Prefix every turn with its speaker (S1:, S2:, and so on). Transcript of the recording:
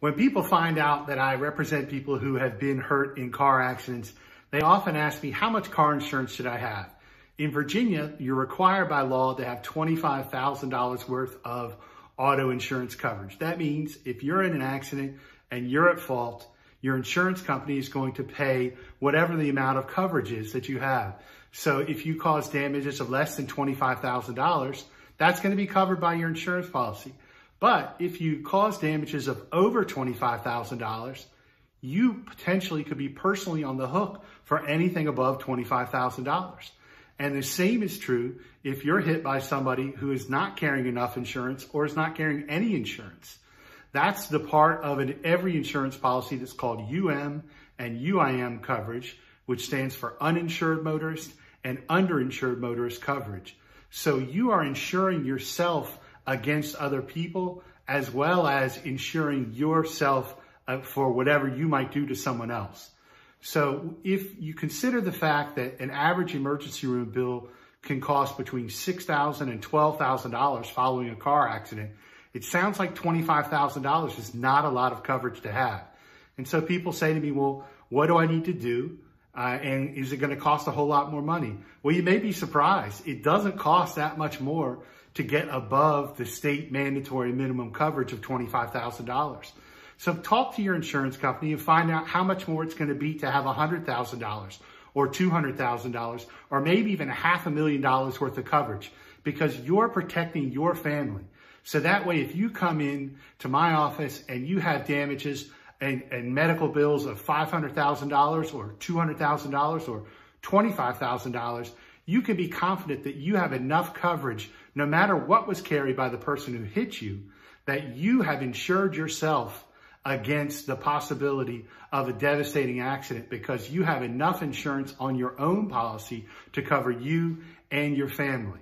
S1: When people find out that I represent people who have been hurt in car accidents, they often ask me, how much car insurance should I have? In Virginia, you're required by law to have $25,000 worth of auto insurance coverage. That means if you're in an accident and you're at fault, your insurance company is going to pay whatever the amount of coverage is that you have. So if you cause damages of less than $25,000, that's going to be covered by your insurance policy. But if you cause damages of over $25,000, you potentially could be personally on the hook for anything above $25,000. And the same is true if you're hit by somebody who is not carrying enough insurance or is not carrying any insurance. That's the part of every insurance policy that's called UM and UIM coverage, which stands for uninsured motorist and underinsured motorist coverage. So you are insuring yourself against other people, as well as insuring yourself for whatever you might do to someone else. So if you consider the fact that an average emergency room bill can cost between $6,000 and $12,000 following a car accident, it sounds like $25,000 is not a lot of coverage to have. And so people say to me, well, what do I need to do? And is it going to cost a whole lot more money? Well, you may be surprised. It doesn't cost that much more to get above the state mandatory minimum coverage of $25,000. So talk to your insurance company and find out how much more it's going to be to have $100,000 or $200,000 or maybe even $500,000 worth of coverage, because you're protecting your family. So that way, if you come in to my office and you have damages and medical bills of $500,000 or $200,000 or $25,000, you can be confident that you have enough coverage, no matter what was carried by the person who hit you, that you have insured yourself against the possibility of a devastating accident because you have enough insurance on your own policy to cover you and your family.